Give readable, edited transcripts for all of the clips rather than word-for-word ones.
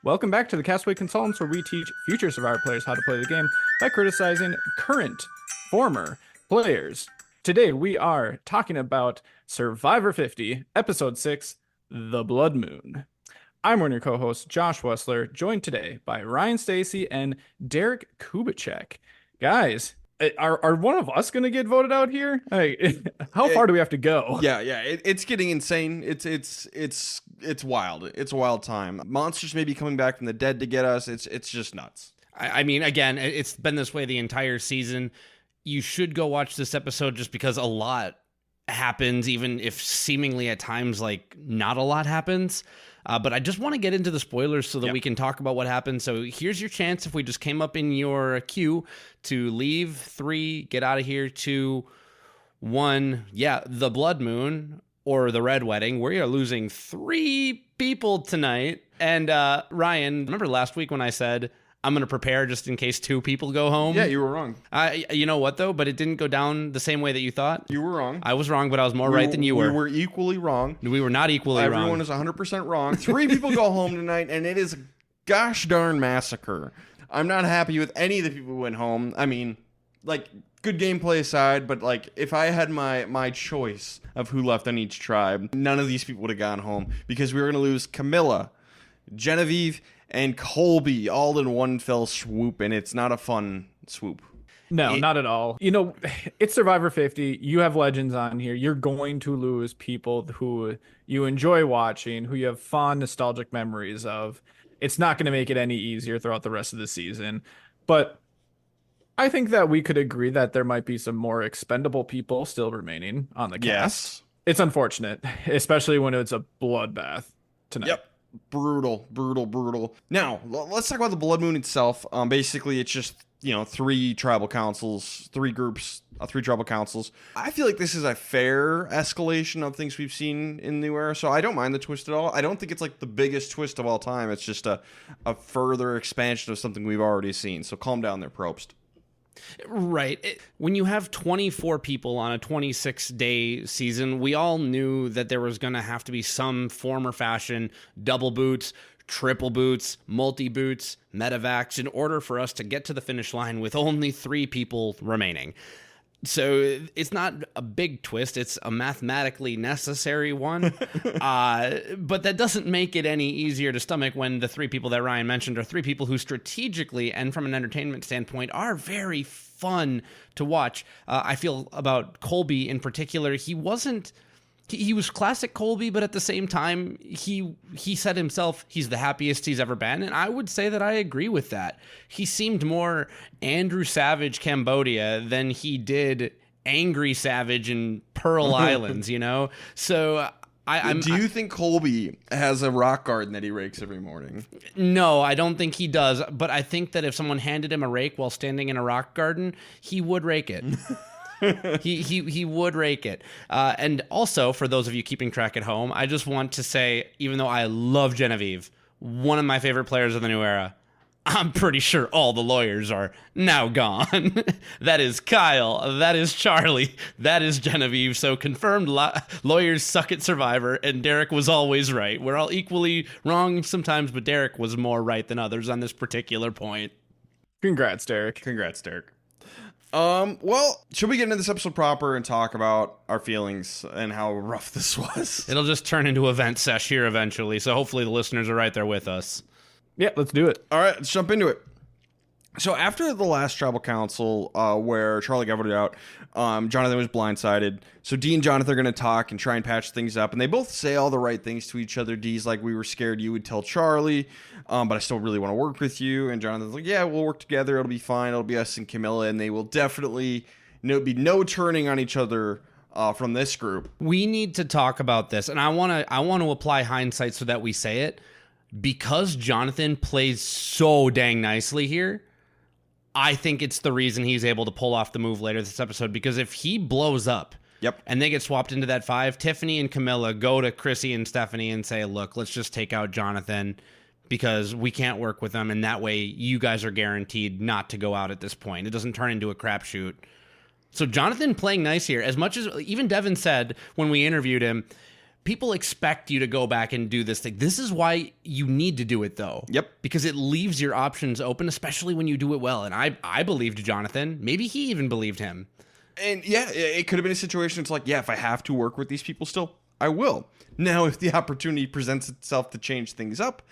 Welcome back to the Castaway Consultants, where we teach future Survivor players how to play the game by criticizing current, former players. Today we are talking about Survivor 50, Episode 6, The Blood Moon. I'm one of your co-hosts, Josh Wessler, joined today by Ryan Stacy and Derek Kubicek. Guys, are one of us going to get voted out here? Hey, how far do we have to go? It's getting insane. It's wild. It's a wild time. Monsters may be coming back from the dead to get us. It's just nuts. I mean, again, it's been this way the entire season. You should go watch this episode just because a lot happens, even if seemingly at times like not a lot happens. But I just want to get into the spoilers so that we can talk about what happened. So here's your chance if we just came up in your queue to leave 3, get out of here 2, 1. Yeah, the Blood Moon or the Red Wedding. We are losing 3 people tonight. And Ryan, remember last week when I said I'm going to prepare just in case 2 people go home? Yeah, you were wrong. You know what, though? But it didn't go down the same way that you thought. You were wrong. I was wrong, but I was more right than you were. We were equally wrong. We were not equally wrong. Everyone is 100% wrong. 3 people go home tonight, and it is a gosh darn massacre. I'm not happy with any of the people who went home. I mean, like, good gameplay aside, but, like, if I had my choice of who left on each tribe, none of these people would have gone home because we were going to lose Camilla, Genevieve, and Colby all in one fell swoop, and it's not a fun swoop. No, not at all. You know, it's Survivor 50. You have legends on here. You're going to lose people who you enjoy watching, who you have fond, nostalgic memories of. It's not going to make it any easier throughout the rest of the season. But I think that we could agree that there might be some more expendable people still remaining on the cast. Yes. It's unfortunate, especially when it's a bloodbath tonight. Yep. Brutal. Now, let's talk about the Blood Moon itself. Basically, it's just, 3 tribal councils, 3 groups, 3 tribal councils. I feel like this is a fair escalation of things we've seen in New Era, so I don't mind the twist at all. I don't think it's like the biggest twist of all time. It's just a further expansion of something we've already seen. So calm down there, Probst. Right. When you have 24 people on a 26-day season, we all knew that there was going to have to be some form or fashion, double boots, triple boots, multi-boots, medevacs, in order for us to get to the finish line with only 3 people remaining. So it's not a big twist. It's a mathematically necessary one. But that doesn't make it any easier to stomach when the 3 people that Ryan mentioned are 3 people who strategically and from an entertainment standpoint are very fun to watch. I feel about Colby in particular. He was classic Colby, but at the same time, he said himself he's the happiest he's ever been, and I would say that I agree with that. He seemed more Andrew Savage Cambodia than he did Angry Savage in Pearl Islands, So Do you think Colby has a rock garden that he rakes every morning? No, I don't think he does, but I think that if someone handed him a rake while standing in a rock garden, he would rake it. He would rake it. And also, for those of you keeping track at home, I just want to say, even though I love Genevieve, one of my favorite players of the New Era, I'm pretty sure all the lawyers are now gone. That is Kyle. That is Charlie. That is Genevieve. So confirmed lawyers suck at Survivor, and Derek was always right. We're all equally wrong sometimes, but Derek was more right than others on this particular point. Congrats, Derek. Well, should we get into this episode proper and talk about our feelings and how rough this was? It'll just turn into event sesh here eventually, so hopefully the listeners are right there with us. Yeah, let's do it. All right, let's jump into it. So after the last tribal council, where Charlie got voted out, Jonathan was blindsided. So Dee and Jonathan are going to talk and try and patch things up. And they both say all the right things to each other. Dee's like, we were scared you would tell Charlie, but I still really want to work with you. And Jonathan's like, yeah, we'll work together. It'll be fine. It'll be us and Camilla. And they will definitely be no turning on each other from this group. We need to talk about this. And I want to apply hindsight so that we say it. Because Jonathan plays so dang nicely here, I think it's the reason he's able to pull off the move later this episode, because if he blows up and they get swapped into that 5, Tiffany and Camilla go to Chrissy and Stephanie and say, look, let's just take out Jonathan because we can't work with them, and that way you guys are guaranteed not to go out at this point. It doesn't turn into a crapshoot. So Jonathan playing nice here, as much as even Devin said when we interviewed him, People expect you to go back and do this thing. This is why you need to do it, though. Yep. Because it leaves your options open, especially when you do it well. And I believed Jonathan. Maybe he even believed him. And yeah, it could have been a situation. It's like, yeah, if I have to work with these people still, I will. Now, if the opportunity presents itself to change things up,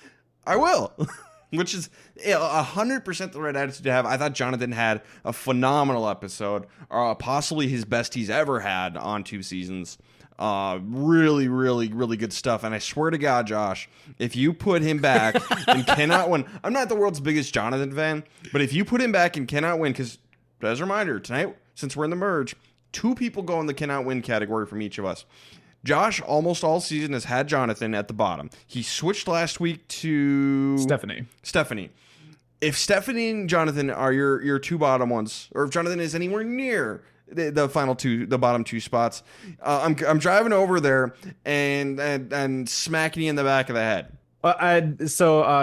I will. Which is 100% the right attitude to have. I thought Jonathan had a phenomenal episode, possibly his best he's ever had on 2 seasons. Really, really, really good stuff. And I swear to God, Josh, if you put him back and cannot win, I'm not the world's biggest Jonathan fan, but if you put him back and cannot win, because as a reminder, tonight, since we're in the merge, 2 people go in the cannot win category from each of us. Josh, almost all season, has had Jonathan at the bottom. He switched last week to Stephanie. If Stephanie and Jonathan are your 2 bottom ones, or if Jonathan is anywhere near the final 2, the bottom 2 spots, I'm driving over there and smacking you in the back of the head.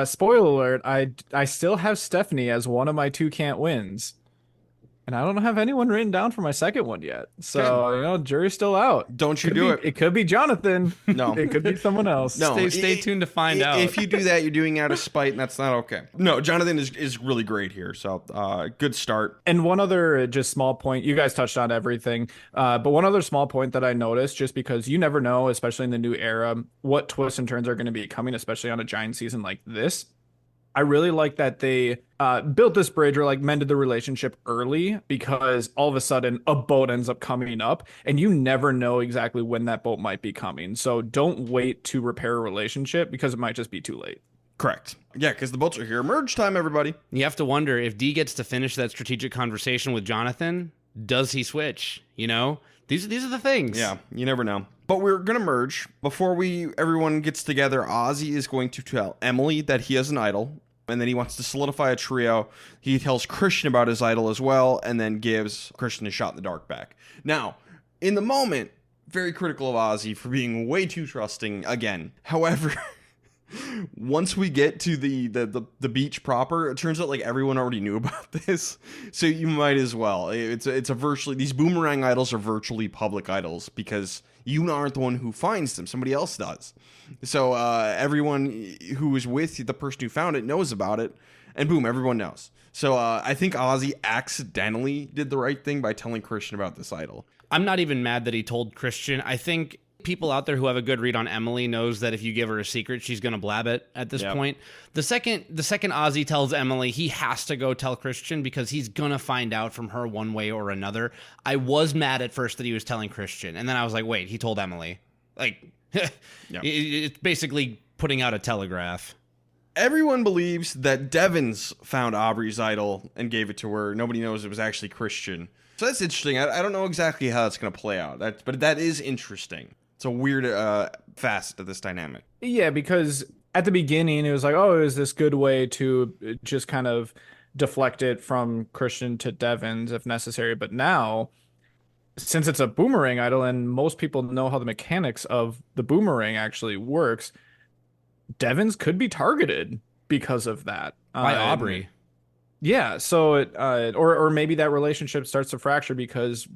Spoiler alert, I still have Stephanie as one of my 2 can't wins. And I don't have anyone written down for my second one yet. So, jury's still out. Don't you do it. It could be Jonathan. No. It could be someone else. No. Stay tuned to find out. If you do that, you're doing it out of spite, and that's not okay. No, Jonathan is really great here. So, good start. And one other just small point, you guys touched on everything, but one other small point that I noticed, just because you never know, especially in the new era, what twists and turns are going to be coming, especially on a giant season like this. I really like that they built this bridge, or like mended the relationship early, because all of a sudden a boat ends up coming up and you never know exactly when that boat might be coming. So don't wait to repair a relationship, because it might just be too late. Correct. Yeah, because the boats are here. Merge time, everybody. You have to wonder, if D gets to finish that strategic conversation with Jonathan, does he switch? These are the things. Yeah, you never know. But we're going to merge. Before everyone gets together, Ozzy is going to tell Emily that he has an idol. And then he wants to solidify a trio. He tells Christian about his idol as well, and then gives Christian a shot in the dark back. Now, in the moment, very critical of Ozzy for being way too trusting again. However, once we get to the beach proper, it turns out like everyone already knew about this. So you might as well. It's a virtually, these boomerang idols are virtually public idols, because you aren't the one who finds them. Somebody else does. So everyone who is with the person who found it knows about it, and boom, everyone knows. So I think Ozzy accidentally did the right thing by telling Christian about this idol. I'm not even mad that he told Christian. I think people out there who have a good read on Emily knows that if you give her a secret, she's going to blab it at this point. The second Ozzy tells Emily, he has to go tell Christian, because he's going to find out from her one way or another. I was mad at first that he was telling Christian, and then I was like, wait, he told Emily. Like, it's basically putting out a telegraph. Everyone believes that Devins found Aubrey's idol and gave it to her. Nobody knows it was actually Christian. So that's interesting. I don't know exactly how it's going to play out, but that is interesting. It's a weird facet of this dynamic. Yeah, because at the beginning it was like, oh, is this good way to just kind of deflect it from Christian to Devins if necessary. But now, since it's a boomerang idol and most people know how the mechanics of the boomerang actually works, Devins could be targeted because of that. By Aubrey. Yeah, so or maybe that relationship starts to fracture because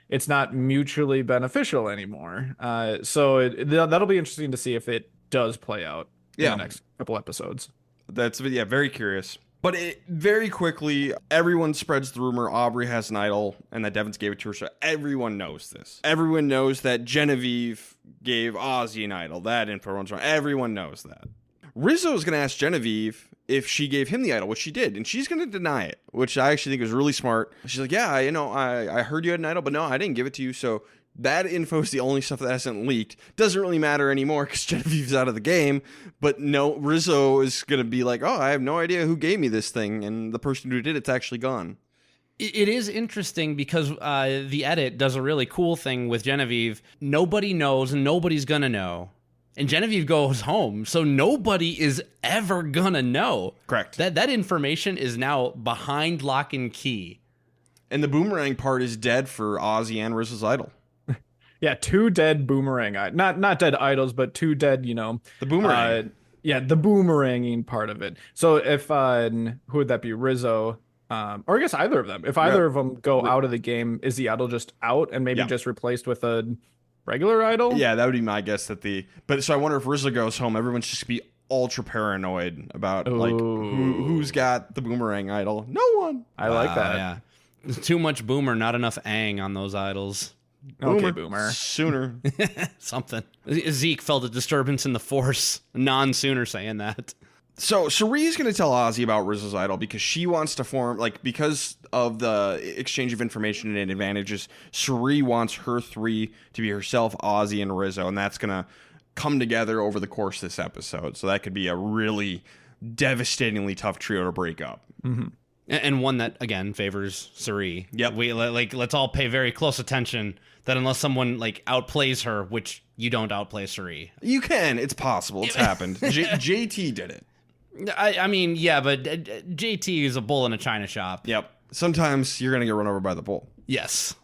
it's not mutually beneficial anymore. So that'll be interesting to see if it does play out in the next couple episodes. That's very curious. But very quickly, everyone spreads the rumor Aubrey has an idol and that Devins gave it to her. So everyone knows this. Everyone knows that Genevieve gave Ozzy an idol. That info runs around. Everyone knows that. Rizzo is going to ask Genevieve if she gave him the idol, which she did. And she's going to deny it, which I actually think is really smart. She's like, yeah, I heard you had an idol, but no, I didn't give it to you. So that info is the only stuff that hasn't leaked. Doesn't really matter anymore because Genevieve's out of the game. But no, Rizzo is going to be like, oh, I have no idea who gave me this thing. And the person who did it's actually gone. It is interesting because the edit does a really cool thing with Genevieve. Nobody knows and nobody's going to know. And Genevieve goes home, so nobody is ever going to know. Correct. That information is now behind lock and key. And the boomerang part is dead for Ozzy and Rizzo's idol. Yeah, 2 dead boomerang not dead idols, but 2 dead, the boomerang. The boomeranging part of it. So if who would that be? Rizzo, or I guess either of them. If either of them go out of the game, is the idol just out and maybe just replaced with a regular idol? Yeah, that would be my guess. But so I wonder if Rizzo goes home, everyone's just gonna be ultra paranoid about like who's got the boomerang idol. No one. I like that. Yeah. Too much boomer, not enough ang on those idols. Okay, boomer. Sooner. Something. Zeke felt a disturbance in the force. Non-Sooner saying that. So Cerie's going to tell Ozzy about Rizzo's idol because she wants to form, like, because of the exchange of information and advantages, Cerie wants her three to be herself, Ozzy, and Rizzo, and that's going to come together over the course of this episode. So that could be a really devastatingly tough trio to break up. Mm-hmm. And one that, again, favors Cerie. Yep. Let's all pay very close attention that unless someone, like, outplays her, which you don't outplay Cerie. You can. It's possible. It's happened. JT did it. I mean, yeah, but JT is a bull in a china shop. Yep. Sometimes you're going to get run over by the bull. Yes.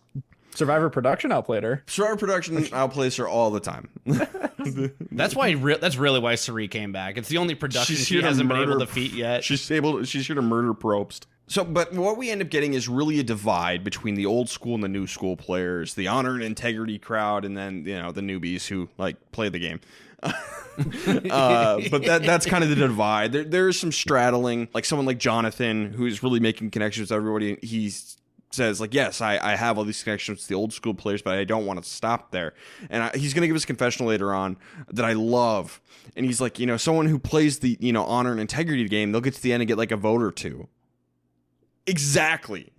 Survivor Production outplayed her. Survivor Production outplays her all the time. That's why. That's really why Cerie came back. It's the only production she hasn't been able to defeat yet. She's here to murder Probst. So, but what we end up getting is really a divide between the old school and the new school players, the honor and integrity crowd, and then, you know, the newbies who like play the game. But that's kind of the divide. There's some straddling, like someone like Jonathan, who's really making connections with everybody. He says, like, yes, I have all these connections with the old school players, but I don't want to stop there. And he's going to give us a confessional later on that I love. And he's like, you know, someone who plays the, you know, honor and integrity game, they'll get to the end and get like a vote or two. Exactly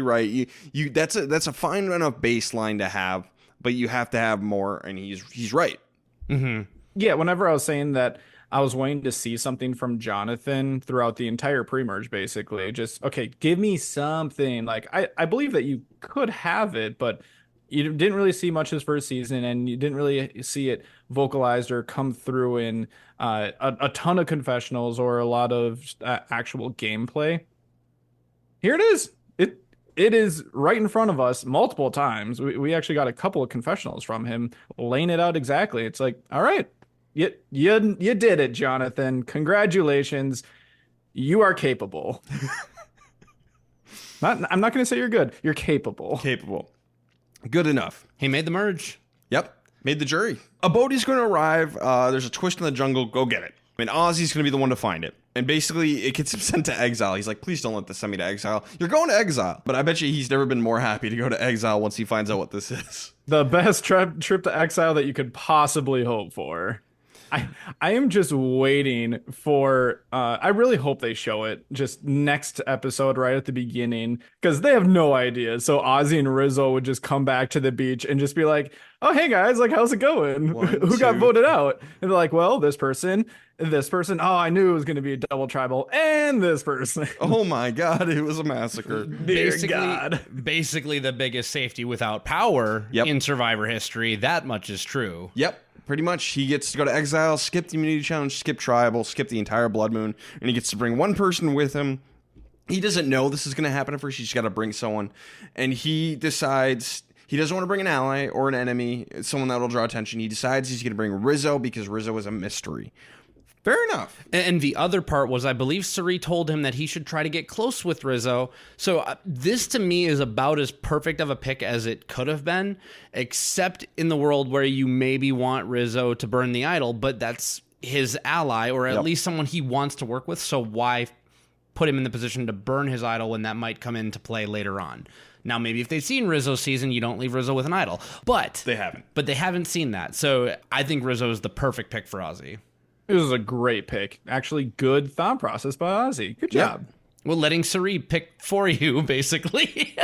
right. You that's a fine enough baseline to have, but you have to have more. And he's right. Mm-hmm. Yeah, whenever I was saying that I was waiting to see something from Jonathan throughout the entire pre-merge, basically. Just, okay, give me something. Like, I believe that you could have it, but you didn't really see much his first season, and you didn't really see it vocalized or come through in a ton of confessionals or a lot of actual gameplay. Here it is. It is right in front of us multiple times. We actually got a couple of confessionals from him laying it out exactly. It's like, all right, you did it, Jonathan. Congratulations. You are capable. I'm not going to say you're good. You're capable. Capable. Good enough. He made the merge. Yep. Made the jury. A boaty's going to arrive. There's a twist in the jungle. Go get it. I mean, Ozzy's going to be the one to find it. And basically, it gets him sent to exile. He's like, please don't let this send me to exile. You're going to exile. But I bet you he's never been more happy to go to exile once he finds out what this is. The best trip to exile that you could possibly hope for. I am just waiting for I really hope they show it just next episode right at the beginning, because they have no idea. So Ozzy and Rizzo would just come back to the beach and just be like, oh, hey guys, like, how's it going? Who got voted out? And they're like, well, this person, oh, I knew it was going to be a double tribal, and this person. Oh my God, it was a massacre. Dear God. Basically the biggest safety without power in Survivor history. That much is true. Yep. Pretty much, he gets to go to exile, skip the immunity challenge, skip tribal, skip the entire blood moon, and he gets to bring one person with him. He doesn't know this is going to happen at first. He's got to bring someone, and he decides he doesn't want to bring an ally or an enemy, someone that will draw attention. He decides he's going to bring Rizzo because Rizzo is a mystery. Fair enough. And the other part was, I believe Cerie told him that he should try to get close with Rizzo. So this to me is about as perfect of a pick as it could have been, except in the world where you maybe want Rizzo to burn the idol, but that's his ally, or at least someone he wants to work with. So why put him in the position to burn his idol when that might come into play later on? Now, maybe if they've seen Rizzo's season, you don't leave Rizzo with an idol. But they haven't. But they haven't seen that. So I think Rizzo is the perfect pick for Ozzy. This was a great pick. Actually, good thought process by Ozzy. Good job. Well, letting Cerie pick for you, basically.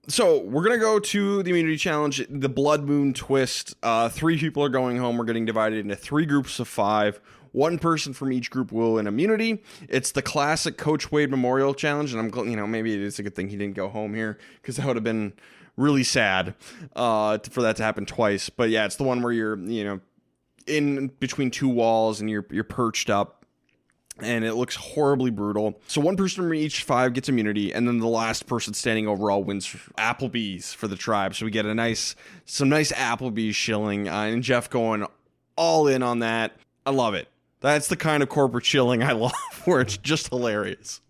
So we're going to go to the immunity challenge, the blood moon twist. 3 people are going home. We're getting divided into 3 groups of 5. 1 person from each group will win immunity. It's the classic Coach Wade Memorial Challenge, and maybe it is a good thing he didn't go home here, because that would have been really sad for that to happen twice. But yeah, it's the one where you're, in between 2 walls and you're perched up, and it looks horribly brutal. So 1 person from each 5 gets immunity, and then the last person standing overall wins Applebee's for the tribe. So we get some nice Applebee's shilling, and Jeff going all in on that. I love it. That's the kind of corporate shilling I love, where it's just hilarious.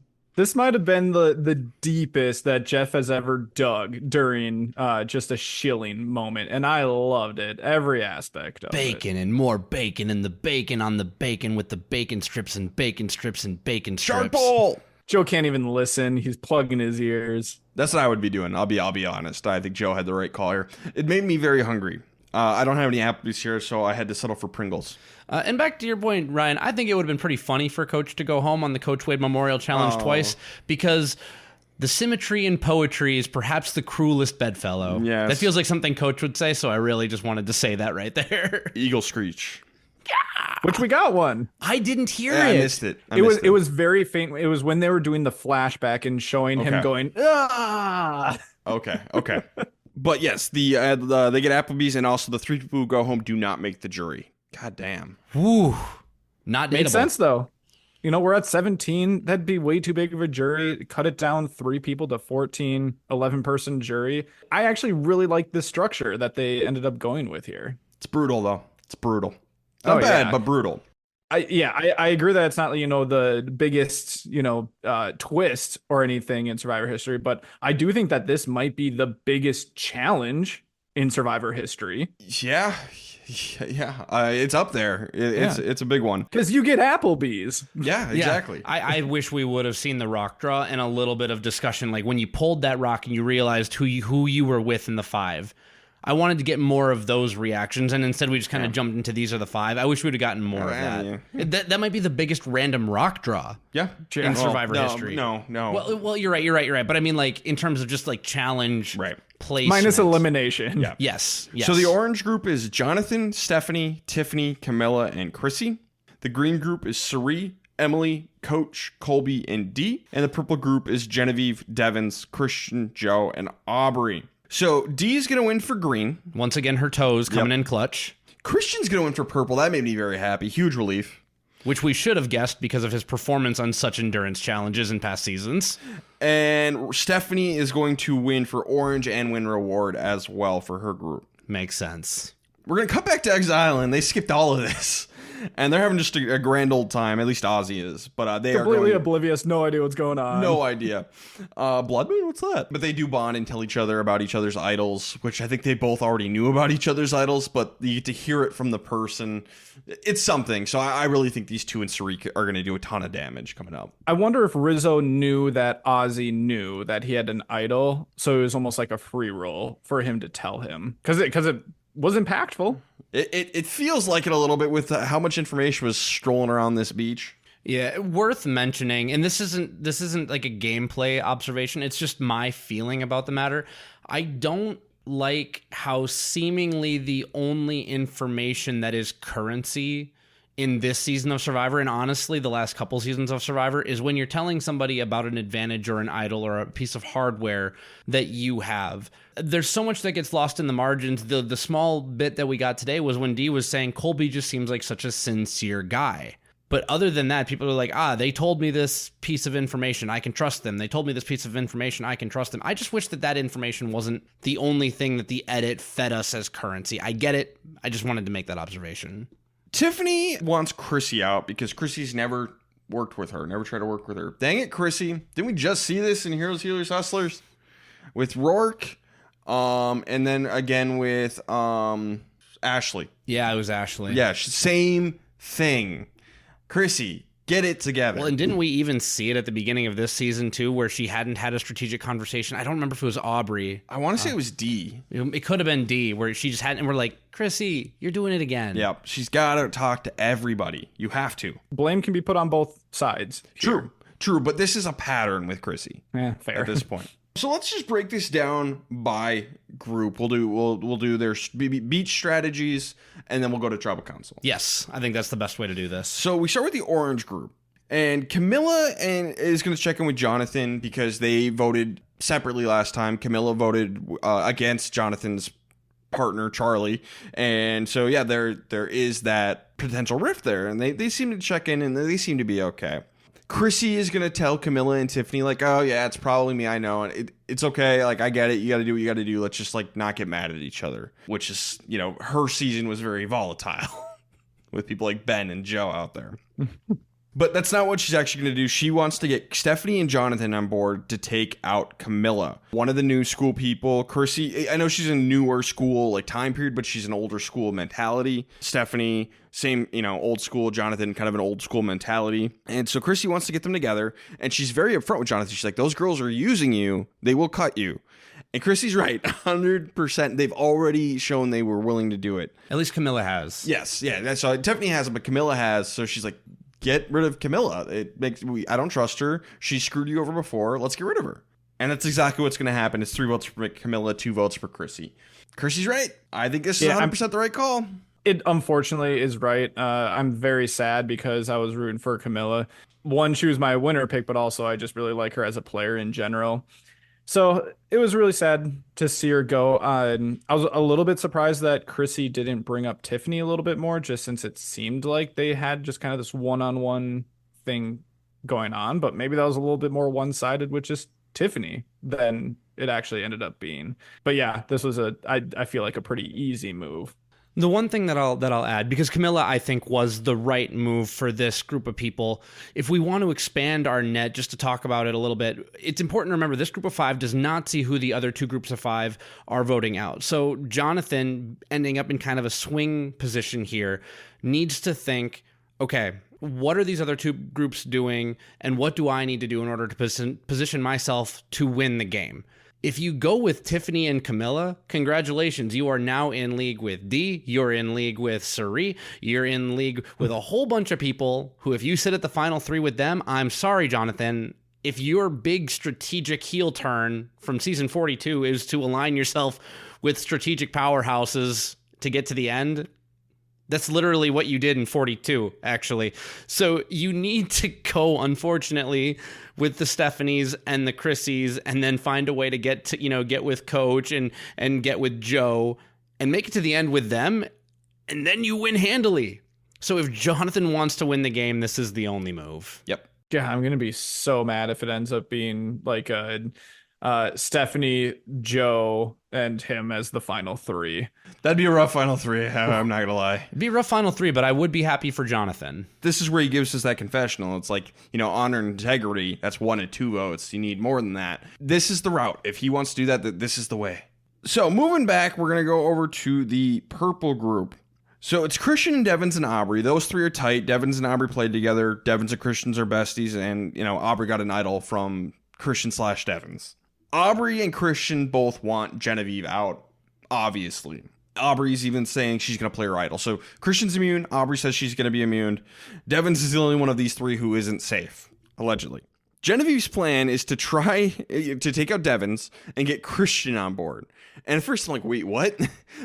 This might have been the deepest that Jeff has ever dug during just a shilling moment, and I loved it, every aspect of Bacon and more bacon and the bacon on the bacon with the bacon strips and bacon strips and bacon strips. Shark Bowl! Joe can't even listen. He's plugging his ears. That's what I would be doing. I'll be honest. I think Joe had the right call here. It made me very hungry. I don't have any Applebee's here, so I had to settle for Pringles. And back to your point, Ryan, I think it would have been pretty funny for Coach to go home on the Coach Wade Memorial Challenge twice, because the symmetry in poetry is perhaps the cruelest bedfellow. Yes. That feels like something Coach would say, so I really just wanted to say that right there. Eagle Screech. Which we got one. I didn't hear Yeah, it. I missed it. It was very faint. It was when they were doing the flashback and showing him Okay. going, ah. Okay. But yes, they get Applebee's, and also the 3 people who go home do not make the jury. God damn. Woo. Not Makes dateable. sense, though. You know, we're at 17. That'd be way too big of a jury. Cut it down 3 people to 14, 11-person jury. I actually really like this structure that they ended up going with here. It's brutal, though. It's brutal. Not bad, yeah. but brutal. I agree that it's not, the biggest, twist or anything in Survivor history, but I do think that this might be the biggest challenge in Survivor history. Yeah. It's up there. It's a big one. Because you get Applebee's. Yeah, exactly. I wish we would have seen the rock draw and a little bit of discussion, like when you pulled that rock and you realized who you were with in the 5. I wanted to get more of those reactions, and instead we just kind of jumped into these are the 5. I wish we would have gotten more of that. Yeah. That might be the biggest random rock draw. Yeah. In Survivor history. No. Well, you're right. But I mean, like, in terms of just like challenge, Right. placement. Minus elimination. Yeah. Yes. So the orange group is Jonathan, Stephanie, Tiffany, Camilla, and Chrissy. The green group is Sari, Emily, Coach, Colby, and Dee. And the purple group is Genevieve, Devins, Christian, Joe, and Aubrey. So Dee's going to win for green. Once again, her toes coming in clutch. Christian's going to win for purple. That made me very happy. Huge relief. Which we should have guessed because of his performance on such endurance challenges in past seasons. And Stephanie is going to win for orange and win reward as well for her group. Makes sense. We're going to cut back to Exile Island. They skipped all of this. And they're having just a grand old time. At least Ozzy is. But they completely are oblivious. No idea what's going on. no idea. Blood Moon? What's that? But they do bond and tell each other about each other's idols, which I think they both already knew about each other's idols, but you get to hear it from the person. It's something. So I really think these two and Sariq are going to do a ton of damage coming up. I wonder if Rizzo knew that Ozzy knew that he had an idol, so it was almost like a free roll for him to tell him. Because it was impactful. It feels like it a little bit with how much information was strolling around this beach. Yeah, worth mentioning, and this isn't like a gameplay observation, it's just my feeling about the matter. I don't like how seemingly the only information that is currency in this season of Survivor, and honestly the last couple seasons of Survivor, is when you're telling somebody about an advantage or an idol or a piece of hardware that you have. There's so much that gets lost in the margins. The small bit that we got today was when Dee was saying Colby just seems like such a sincere guy. But other than that, people are like, they told me this piece of information, I can trust them. They told me this piece of information, I can trust them. I just wish that information wasn't the only thing that the edit fed us as currency. I get it. I just wanted to make that observation. Tiffany wants Chrissy out because Chrissy's never worked with her, never tried to work with her. Dang it, Chrissy. Didn't we just see this in Heroes, Healers, Hustlers? With Rourke, and then again with Ashley. Yeah, it was Ashley. Yeah, same thing. Chrissy, get it together. Well, and didn't we even see it at the beginning of this season, too, where she hadn't had a strategic conversation? I don't remember if it was Aubrey. I want to say it was Dee. It could have been Dee, where she just hadn't, and we're like, Chrissy, you're doing it again. Yeah, she's got to talk to everybody. You have to. Blame can be put on both sides. True, but this is a pattern with Chrissy. Yeah, fair. At this point. So let's just break this down by group. We'll do their beach strategies, and then we'll go to Tribal Council. Yes, I think that's the best way to do this. So we start with the orange group, and Camilla is going to check in with Jonathan because they voted separately last time. Camilla voted against Jonathan's partner Charlie, and so yeah, there is that potential rift there, and they seem to check in, and they seem to be okay. Chrissy is going to tell Camilla and Tiffany, like, oh, yeah, it's probably me. I know. And it's okay. Like, I get it. You got to do what you got to do. Let's just, like, not get mad at each other, which is, her season was very volatile with people like Ben and Joe out there. But that's not what she's actually going to do. She wants to get Stephanie and Jonathan on board to take out Camilla, one of the new school people. Chrissy, I know she's in a newer school like time period, but she's an older school mentality. Stephanie, same, old school. Jonathan, kind of an old school mentality. And so Chrissy wants to get them together, and she's very upfront with Jonathan. She's like, those girls are using you. They will cut you. And Chrissy's right, 100%. They've already shown they were willing to do it. At least Camilla has. Yes, yeah. So Tiffany hasn't, but Camilla has. So she's like, get rid of Camilla. I don't trust her. She screwed you over before. Let's get rid of her. And that's exactly what's going to happen. It's 3 votes for Camilla, 2 votes for Chrissy. Chrissy's right. I think this is 100% the right call. It unfortunately is right. I'm very sad because I was rooting for Camilla. One, she was my winner pick, but also I just really like her as a player in general. So it was really sad to see her go. I was a little bit surprised that Chrissy didn't bring up Tiffany a little bit more, just since it seemed like they had just kind of this one-on-one thing going on. But maybe that was a little bit more one-sided with just Tiffany than it actually ended up being. But yeah, this was I feel like a pretty easy move. The one thing that I'll add, because Camilla, I think, was the right move for this group of people. If we want to expand our net, just to talk about it a little bit, it's important to remember this group of 5 does not see who the other 2 groups of 5 are voting out. So Jonathan, ending up in kind of a swing position here, needs to think, okay, what are these other 2 groups doing, and what do I need to do in order to position myself to win the game? If you go with Tiffany and Camilla, congratulations. You are now in league with Dee. You're in league with Suri. You're in league with a whole bunch of people who, if you sit at the final 3 with them, I'm sorry, Jonathan. If your big strategic heel turn from season 42 is to align yourself with strategic powerhouses to get to the end, that's literally what you did in 42, actually. So you need to go, unfortunately, with the Stephanies and the Chrissys, and then find a way to get with Coach and get with Joe and make it to the end with them, and then you win handily. So if Jonathan wants to win the game, this is the only move. Yep. Yeah, I'm gonna be so mad if it ends up being like Stephanie, Joe, and him as the final 3. That'd be a rough final 3. I'm not gonna lie. It'd be a rough final 3, but I would be happy for Jonathan. This is where he gives us that confessional. It's like, honor and integrity. That's 1 and 2 votes. You need more than that. This is the route. If he wants to do that, this is the way. So moving back, we're gonna go over to the purple group. So it's Christian and Devins and Aubrey. Those 3 are tight. Devins and Aubrey played together. Devins and Christians are besties, and Aubrey got an idol from Christian/Devins. Aubrey and Christian both want Genevieve out, obviously. Aubrey's even saying she's going to play her idol. So Christian's immune. Aubrey says she's going to be immune. Devins is the only one of these 3 who isn't safe, allegedly. Genevieve's plan is to try to take out Devins and get Christian on board. And at first I'm like, wait, what?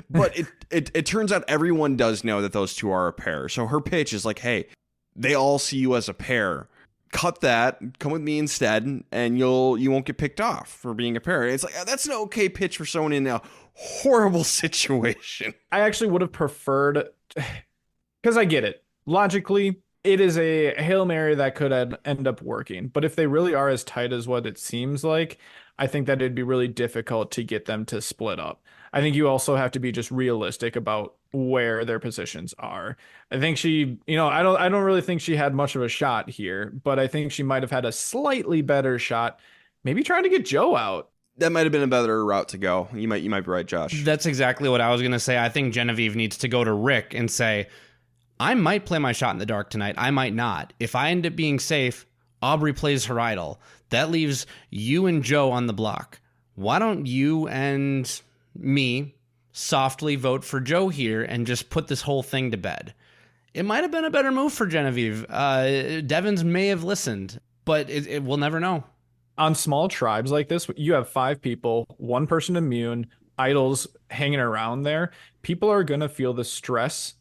But it turns out everyone does know that those 2 are a pair. So her pitch is like, hey, they all see you as a pair. Cut that, come with me instead, and you won't get picked off for being a pair. It's like, that's an okay pitch for someone in a horrible situation. I actually would have preferred, because I get it. Logically, it is a Hail Mary that could end up working. But if they really are as tight as what it seems like, I think that it'd be really difficult to get them to split up. I think you also have to be just realistic about where their positions are. I think she, I don't really think she had much of a shot here, but I think she might have had a slightly better shot, maybe trying to get Joe out. That might have been a better route to go. You might be right, Josh. That's exactly what I was going to say. I think Genevieve needs to go to Rick and say, I might play my shot in the dark tonight. I might not. If I end up being safe, Aubrey plays her idol. That leaves you and Joe on the block. Why don't you and me softly vote for Joe here and just put this whole thing to bed? It might have been a better move for Genevieve. Devins may have listened, but we'll never know. On small tribes like this, you have 5 people, 1 person immune, idols hanging around there. People are going to feel the stress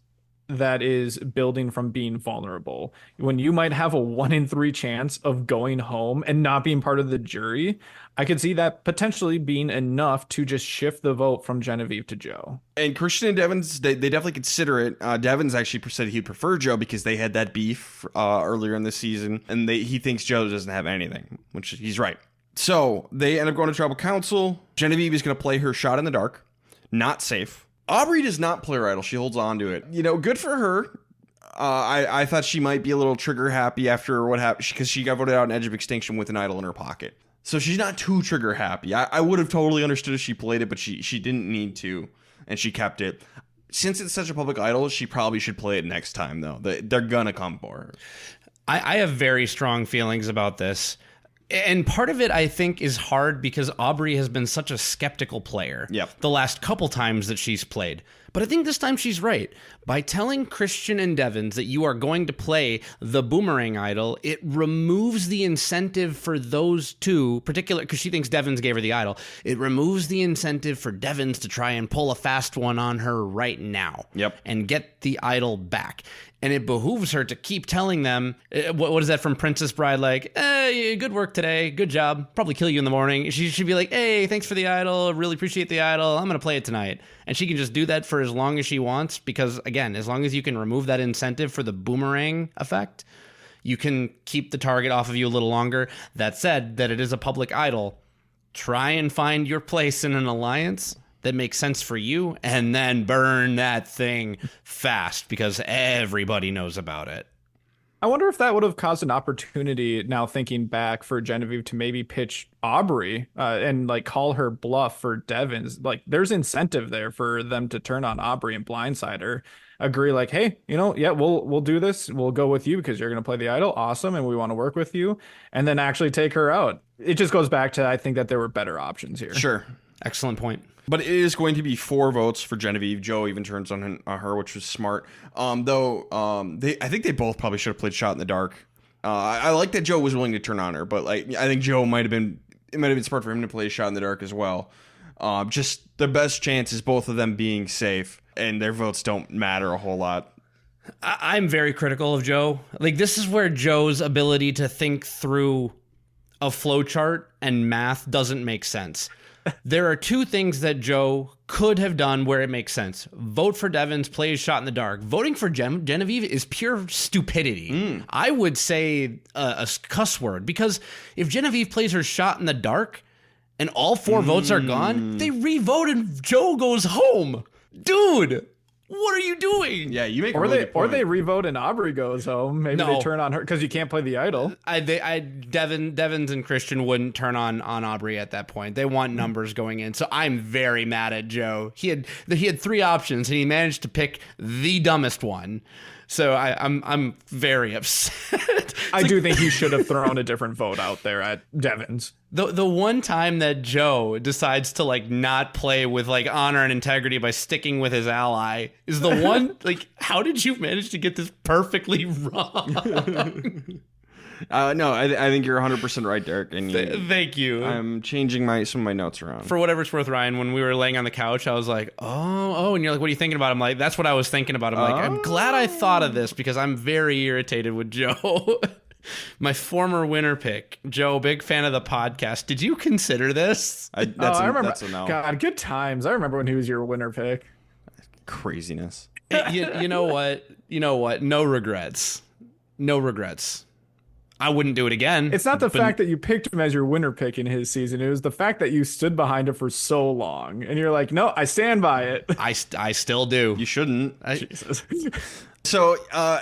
that is building from being vulnerable. When you might have a 1 in 3 chance of going home and not being part of the jury, I could see that potentially being enough to just shift the vote from Genevieve to Joe. And Christian and Devins, they definitely consider it. Devins actually said he'd prefer Joe because they had that beef earlier in the season, and he thinks Joe doesn't have anything, which he's right. So they end up going to tribal council. Genevieve is going to play her shot in the dark. Not safe. Aubrey does not play her idol. She holds on to it. Good for her. I thought she might be a little trigger happy after what happened because she got voted out in Edge of Extinction with an idol in her pocket. So she's not too trigger happy. I would have totally understood if she played it, but she didn't need to, and she kept it. Since it's such a public idol, she probably should play it next time, though. They're gonna come for her. I have very strong feelings about this. And part of it, I think, is hard because Aubrey has been such a skeptical player the last couple times that she's played. But I think this time she's right. By telling Christian and Devins that you are going to play the boomerang idol, it removes the incentive for those two, particularly because she thinks Devins gave her the idol. It removes the incentive for Devins to try and pull a fast one on her right now and get the idol back. And it behooves her to keep telling them, what is that from Princess Bride? Like, hey, good work today. Good job. Probably kill you in the morning. She should be like, hey, thanks for the idol. Really appreciate the idol. I'm going to play it tonight. And she can just do that for as long as she wants because, again, as long as you can remove that incentive for the boomerang effect, you can keep the target off of you a little longer. That said, that it is a public idol. Try and find your place in an alliance that makes sense for you, and then burn that thing fast because everybody knows about it. I wonder if that would have caused an opportunity, now thinking back, for Genevieve to maybe pitch Aubrey and like call her bluff for Devins. Like there's incentive there for them to turn on Aubrey and blindside her. Agree like, hey, we'll do this. We'll go with you because you're going to play the idol. Awesome. And we want to work with you. And then actually take her out. It just goes back to, I think that there were better options here. Sure. Excellent point. But it is going to be 4 votes for Genevieve. Joe even turns on her, which was smart. I think they both probably should have played Shot in the Dark. I like that Joe was willing to turn on her, but like I think Joe might have been smart for him to play Shot in the Dark as well. Just the best chance is both of them being safe, and their votes don't matter a whole lot. I'm very critical of Joe. Like this is where Joe's ability to think through a flowchart and math doesn't make sense. There are 2 things that Joe could have done where it makes sense. Vote for Devins, play his Shot in the Dark. Voting for Genevieve is pure stupidity. I would say a cuss word, because if Genevieve plays her Shot in the Dark and all 4 votes are gone, they re-vote and Joe goes home. Dude, what are you doing? Yeah, you make or a really they good point. or they revote and Aubrey goes home. Maybe they turn on her because you can't play the idol. Devins and Christian wouldn't turn on Aubrey at that point. They want numbers going in. So I'm very mad at Joe. He had 3 options and he managed to pick the dumbest one. So I'm very upset. I do think he should have thrown a different vote out there at Devins. The one time that Joe decides to like not play with like honor and integrity by sticking with his ally is the one. Like, how did you manage to get this perfectly wrong? No, I think you're 100% right, Derek. And thank you. I'm changing some of my notes around. For whatever it's worth, Ryan, when we were laying on the couch, I was like, oh, and you're like, what are you thinking about? I'm like, that's what I was thinking about. I'm like, I'm glad I thought of this because I'm very irritated with Joe. My former winner pick, Joe, big fan of the podcast. Did you consider this? I remember. That's a no. God, good times. I remember when he was your winner pick. Craziness. You know what? No regrets. No regrets. I wouldn't do it again. It's not the fact that you picked him as your winner pick in his season. It was the fact that you stood behind him for so long. And you're like, no, I stand by it. I still do. You shouldn't. Jesus. So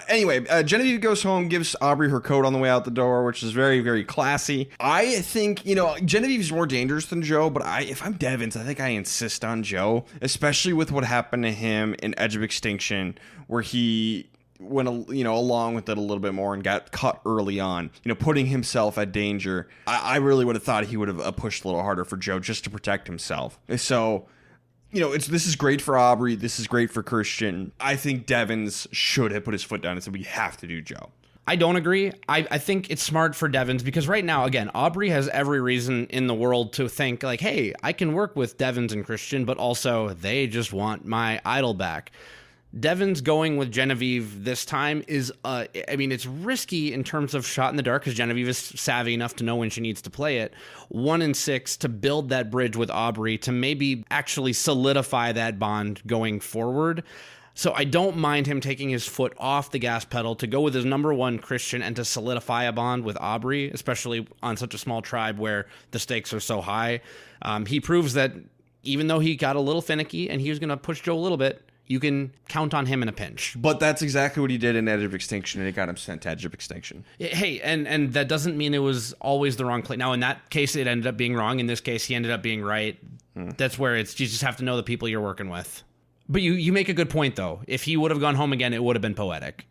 anyway, Genevieve goes home, gives Aubrey her coat on the way out the door, which is very, very classy. I think, Genevieve's more dangerous than Joe, but if I'm Devins, I think I insist on Joe, especially with what happened to him in Edge of Extinction, where he went along with it a little bit more and got cut early on, putting himself at danger. I really would have thought he would have pushed a little harder for Joe just to protect himself. So this is great for Aubrey. This is great for Christian. I think Devins should have put his foot down and said, we have to do Joe. I don't agree. I think it's smart for Devins because right now, again, Aubrey has every reason in the world to think like, hey, I can work with Devins and Christian, but also they just want my idol back. Devins going with Genevieve this time is, it's risky in terms of Shot in the Dark because Genevieve is savvy enough to know when she needs to play it. 1 and 6 to build that bridge with Aubrey to maybe actually solidify that bond going forward. So I don't mind him taking his foot off the gas pedal to go with his number 1 Christian and to solidify a bond with Aubrey, especially on such a small tribe where the stakes are so high. He proves that even though he got a little finicky and he was going to push Joe a little bit, you can count on him in a pinch. But that's exactly what he did in Edge of Extinction, and it got him sent to Edge of Extinction. Hey, and that doesn't mean it was always the wrong play. Now, in that case, it ended up being wrong. In this case, he ended up being right. That's where you just have to know the people you're working with. But you make a good point, though. If he would have gone home again, it would have been poetic.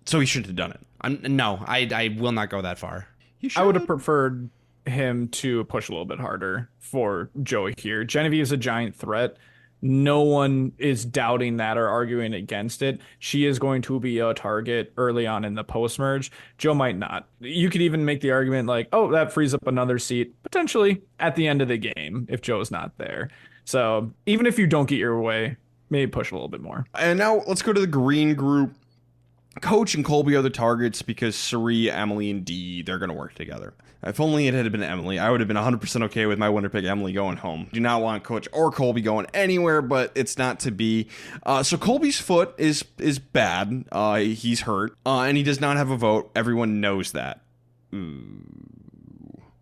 So he shouldn't have done it. No, I will not go that far. I would have preferred him to push a little bit harder for Joey here. Genevieve is a giant threat. No one is doubting that or arguing against it. She is going to be a target early on in the post-merge. Joe might not. You could even make the argument like, oh, that frees up another seat potentially at the end of the game if Joe's not there. So even if you don't get your way, maybe push a little bit more. And now let's go to the green group. Coach and Colby are the targets because Suri, Emily, and Dee, they're going to work together. If only it had been Emily, I would have been 100% okay with my winner pick, Emily, going home. Do not want Coach or Colby going anywhere, but it's not to be. So Colby's foot is bad. He's hurt, and he does not have a vote. Everyone knows that.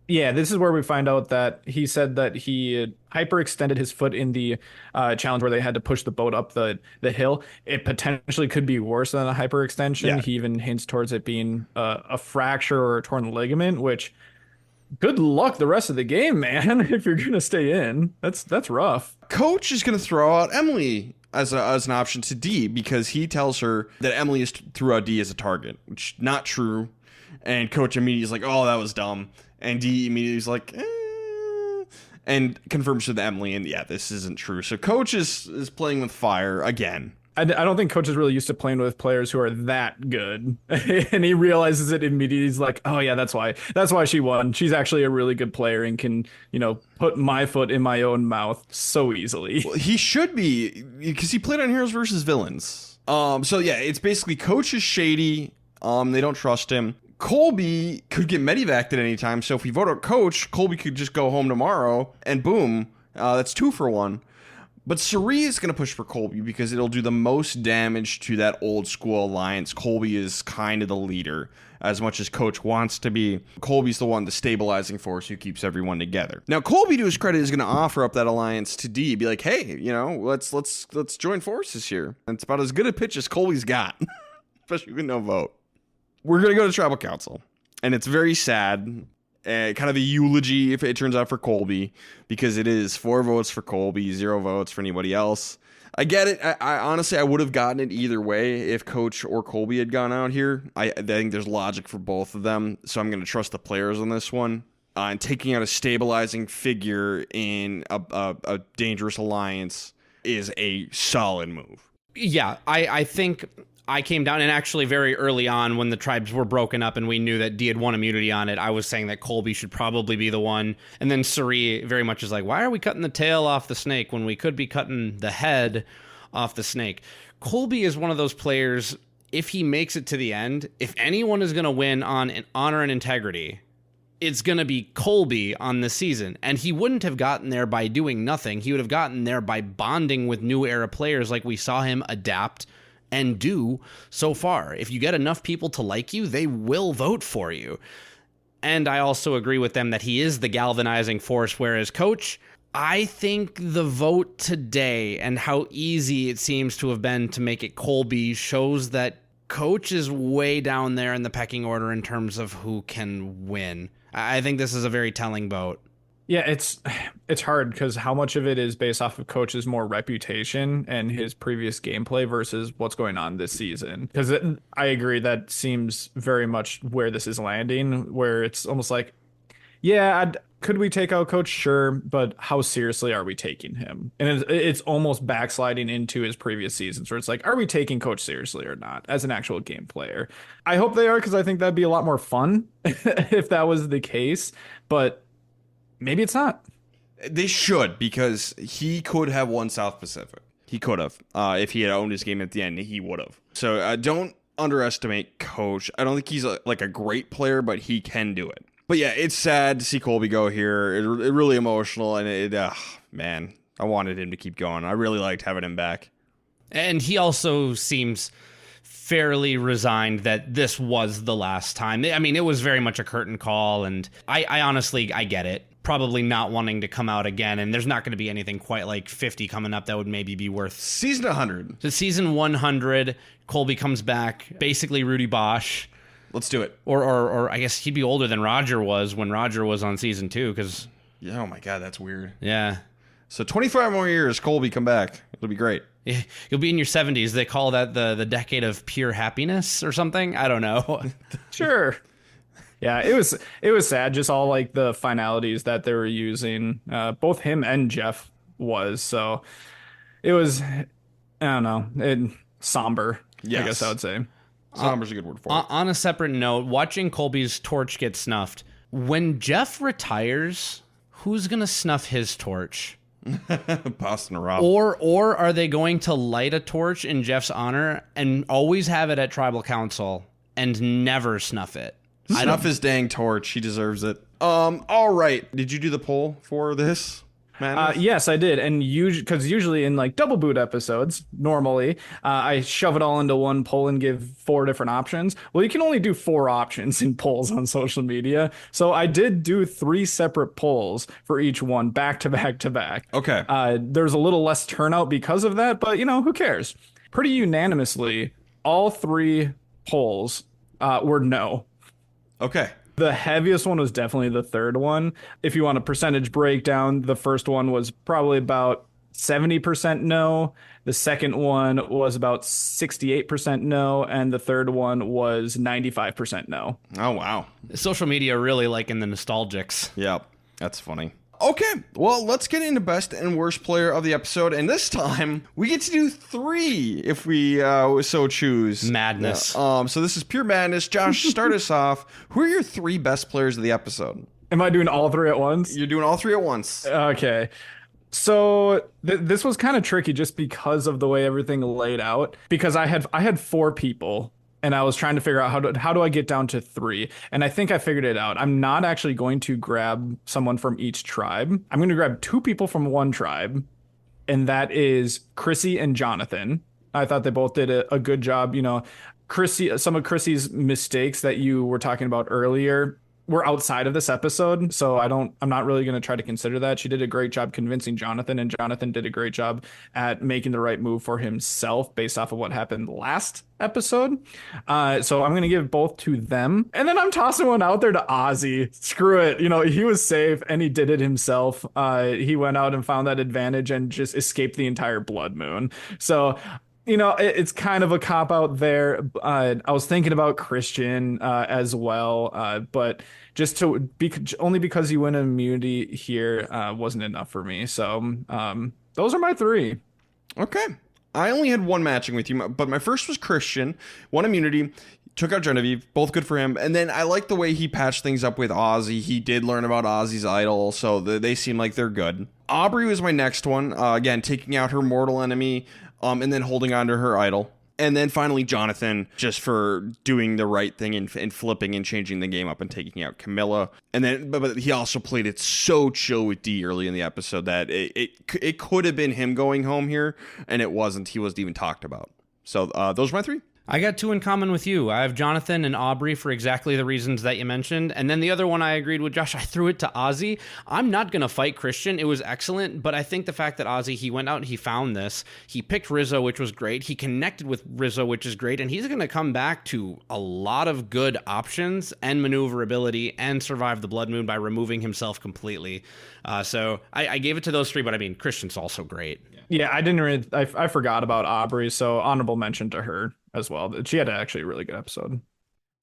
Yeah, this is where we find out that he said that he hyperextended his foot in the challenge where they had to push the boat up the hill. It potentially could be worse than a hyperextension. Yeah. He even hints towards it being a fracture or a torn ligament, which good luck the rest of the game, man, if you're going to stay in. That's rough. Coach is going to throw out Emily as an option to Dee because he tells her that Emily threw out Dee as a target, which is not true. And Coach immediately is like, oh, that was dumb. And Dee immediately is like, and confirms with Emily, and yeah, this isn't true. So Coach is playing with fire again. I don't think Coach is really used to playing with players who are that good. And he realizes it immediately. He's like, oh yeah, that's why she won. She's actually a really good player and can, put my foot in my own mouth so easily. Well, he should be, because he played on Heroes versus Villains. So yeah, it's basically Coach is shady. They don't trust him. Colby could get medevaced at any time, so if we vote out Coach, Colby could just go home tomorrow, and boom, that's 2 for 1. But Suri is going to push for Colby because it'll do the most damage to that old school alliance. Colby is kind of the leader, as much as Coach wants to be. Colby's the one, the stabilizing force who keeps everyone together. Now, Colby, to his credit, is going to offer up that alliance to Dee, be like, hey, let's join forces here. And it's about as good a pitch as Colby's got, especially with no vote. We're going to go to Tribal Council, and it's very sad, kind of a eulogy if it turns out for Colby, because it is 4 votes for Colby, 0 votes for anybody else. I get it. I honestly, I would have gotten it either way if Coach or Colby had gone out here. I think there's logic for both of them, so I'm going to trust the players on this one. And taking out a stabilizing figure in a dangerous alliance is a solid move. Yeah, I think I came down, and actually very early on when the tribes were broken up and we knew that Dee had won immunity on it, I was saying that Colby should probably be the one. And then Suri very much is like, why are we cutting the tail off the snake when we could be cutting the head off the snake? Colby is one of those players, if he makes it to the end, if anyone is going to win on honor and integrity, it's going to be Colby on this season. And he wouldn't have gotten there by doing nothing. He would have gotten there by bonding with new era players like we saw him adapt and do so far. If you get enough people to like you, they will vote for you. And I also agree with them that he is the galvanizing force, whereas Coach, I think the vote today and how easy it seems to have been to make it Colby shows that Coach is way down there in the pecking order in terms of who can win. I think this is a very telling vote. Yeah, it's hard because how much of it is based off of Coach's more reputation and his previous gameplay versus what's going on this season. Because I agree that seems very much where this is landing, where it's almost like, yeah, could we take out Coach? Sure, but how seriously are we taking him? And it's almost backsliding into his previous seasons where it's like, are we taking Coach seriously or not as an actual game player? I hope they are, because I think that'd be a lot more fun if that was the case. But maybe it's not. They should, because he could have won South Pacific. He could have. If he had owned his game at the end, he would have. So don't underestimate Coach. I don't think he's a great player, but he can do it. But yeah, it's sad to see Colby go here. It's really emotional, and man, I wanted him to keep going. I really liked having him back. And he also seems fairly resigned that this was the last time. I mean, it was very much a curtain call, and I honestly, I get it. probably not wanting to come out again, and there's not going to be anything quite like 50 coming up that would maybe be worth. Season 100. So season 100, Colby comes back, basically Rudy Bosch. Let's do it. Or I guess he'd be older than Roger was when Roger was on season 2, because... Yeah, oh my God, that's weird. Yeah. So 25 more years, Colby, come back. It'll be great. Yeah, you'll be in your 70s. They call that the decade of pure happiness or something. I don't know. Sure. Yeah, it was sad, just all like the finalities that they were using. Both him and Jeff was, so it was, I don't know, somber. Yes. I guess I would say. Somber's a good word for it. On a separate note, watching Colby's torch get snuffed, when Jeff retires, who's gonna snuff his torch? Boston Rob. Or are they going to light a torch in Jeff's honor and always have it at Tribal Council and never snuff it? Snuff his dang torch. He deserves it. All right. Did you do the poll for this, Matt? Yes, I did, and because usually in like double boot episodes, normally I shove it all into one poll and give 4 different options. Well, you can only do 4 options in polls on social media, so I did do 3 separate polls for each one, back to back to back. Okay. There's a little less turnout because of that, but who cares? Pretty unanimously, all 3 polls were no. Okay. The heaviest one was definitely the third one. If you want a percentage breakdown, the first one was probably about 70% no. The second one was about 68% no. And the third one was 95% no. Oh, wow. Social media really like in the nostalgics. Yep. That's funny. Okay, well, let's get into best and worst player of the episode, and this time we get to do 3 if we so choose. Madness. So this is pure madness. Josh, start us off. Who are your 3 best players of the episode? Am I doing all 3 at once? You're doing all 3 at once. Okay. So this was kind of tricky just because of the way everything laid out, because I had 4 people. And I was trying to figure out how do I get down to 3? And I think I figured it out. I'm not actually going to grab someone from each tribe. I'm going to grab 2 people from one tribe, and that is Chrissy and Jonathan. I thought they both did a good job. Chrissy, some of Chrissy's mistakes that you were talking about earlier were outside of this episode, so I'm not really going to try to consider that. She did a great job convincing Jonathan, and Jonathan did a great job at making the right move for himself based off of what happened last episode. So I'm going to give both to them, and then I'm tossing one out there to Ozzy. Screw it, he was safe and he did it himself. He went out and found that advantage and just escaped the entire blood moon. So it's kind of a cop out there. I was thinking about Christian as well, but just only because you win immunity here wasn't enough for me. So those are my 3. Okay. I only had 1 matching with you, but my first was Christian. 1 immunity. Took out Genevieve. Both good for him. And then I like the way he patched things up with Ozzy. He did learn about Ozzy's idol, so they seem like they're good. Aubrey was my next one. Again, taking out her mortal enemy. And then holding on to her idol. And then finally, Jonathan, just for doing the right thing and flipping and changing the game up and taking out Camilla. And then, but he also played it so chill with D early in the episode that it could have been him going home here, and it wasn't. He wasn't even talked about. So those are my 3. I got 2 in common with you. I have Jonathan and Aubrey for exactly the reasons that you mentioned. And then the other one I agreed with Josh. I threw it to Ozzy. I'm not going to fight Christian. It was excellent. But I think the fact that Ozzy, he went out and he found this. He picked Rizzo, which was great. He connected with Rizzo, which is great. And he's going to come back to a lot of good options and maneuverability and survive the blood moon by removing himself completely. So I gave it to those 3. But I mean, Christian's also great. Yeah, I forgot about Aubrey. So honorable mention to her as well. She had actually a really good episode.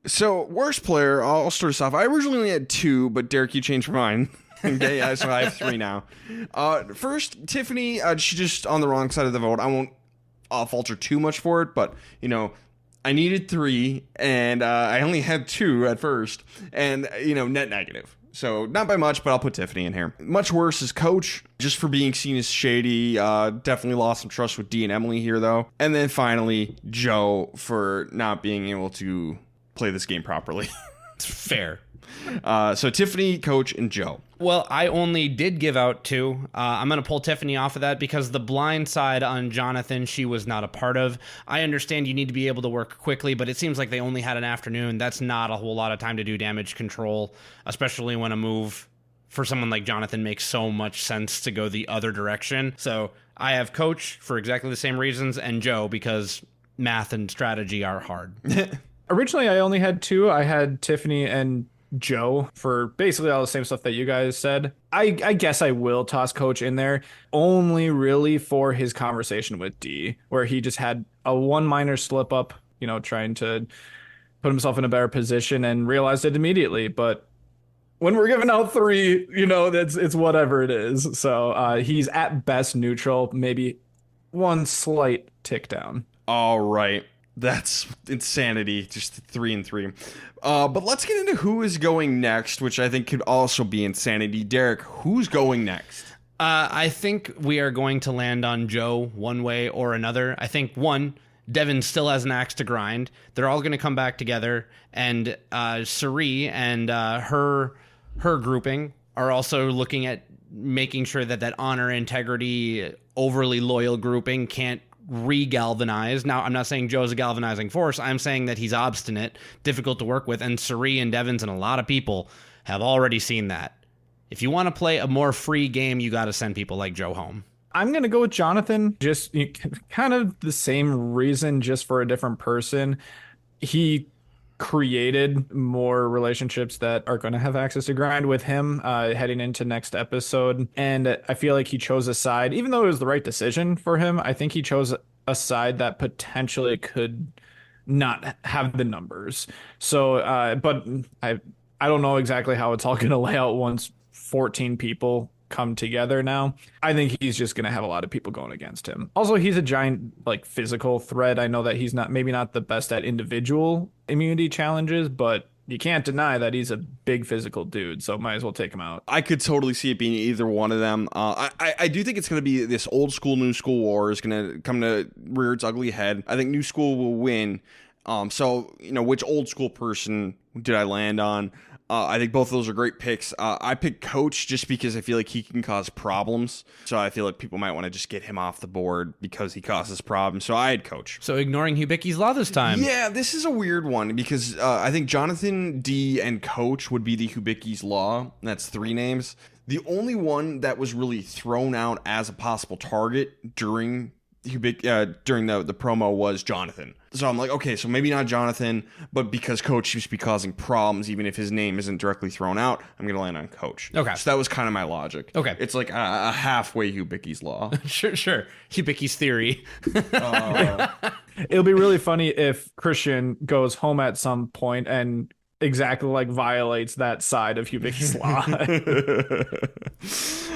So, worst player, I'll start us off. I originally only had 2, but Derek, you changed mine. Okay, so I have 3 now. First, Tiffany, she's just on the wrong side of the vote. I won't falter too much for it, but, I needed 3, and I only had 2 at first, and, net negative. So, not by much, but I'll put Tiffany in here. Much worse is Coach, just for being seen as shady. Definitely lost some trust with Dee and Emily here, though. And then finally, Joe, for not being able to play this game properly. Fair. So Tiffany, Coach, and Joe. Well, I only did give out 2. I'm going to pull Tiffany off of that because the blind side on Jonathan, she was not a part of. I understand you need to be able to work quickly, but it seems like they only had an afternoon. That's not a whole lot of time to do damage control, especially when a move for someone like Jonathan makes so much sense to go the other direction. So I have Coach for exactly the same reasons, and Joe because math and strategy are hard. Originally, I only had two. I had Tiffany and Joe for basically all the same stuff that you guys said. I guess I will toss Coach in there only really for his conversation with D, where he just had a one minor slip up, trying to put himself in a better position and realized it immediately. But when we're giving out three, it's whatever it is. So he's at best neutral, maybe one slight tick down. All right. That's insanity, just 3 and 3. But let's get into who is going next, which I think could also be insanity. Derek, who's going next? I think we are going to land on Joe one way or another. I think, one, Devin still has an axe to grind. They're all going to come back together, and Sari and her grouping are also looking at making sure that honor, integrity, overly loyal grouping can't re-galvanize. Now, I'm not saying Joe's a galvanizing force. I'm saying that he's obstinate, difficult to work with, and Sari and Devins and a lot of people have already seen that. If you want to play a more free game, you got to send people like Joe home. I'm going to go with Jonathan, just kind of the same reason, just for a different person. He created more relationships that are going to have access to grind with him heading into next episode. And I feel like he chose a side, even though it was the right decision for him. I think he chose a side that potentially could not have the numbers. So, but I don't know exactly how it's all going to lay out once 14 people come together now. I think he's just going to have a lot of people going against him. Also, he's a giant physical threat. I know that he's maybe not the best at individual immunity challenges, but you can't deny that he's a big physical dude, so might as well take him out. I could totally see it being either one of them. I do think it's going to be this old school, new school war is going to come to rear its ugly head. I think new school will win. So, which old school person did I land on? I think both of those are great picks. I picked Coach just because I feel like he can cause problems. So I feel like people might want to just get him off the board because he causes problems. So I had Coach. So ignoring Hubicki's Law this time. Yeah, this is a weird one because I think Jonathan, D, and Coach would be the Hubicki's Law. That's 3 names. The only one that was really thrown out as a possible target during the promo was Jonathan. So I'm like, okay, so maybe not Jonathan, but because Coach seems to be causing problems, even if his name isn't directly thrown out, I'm going to land on Coach. Okay. So that was kind of my logic. Okay. It's like a halfway Hubicki's Law. Sure. Hubicki's theory. It'll be really funny if Christian goes home at some point and exactly violates that side of Hubicki's Law.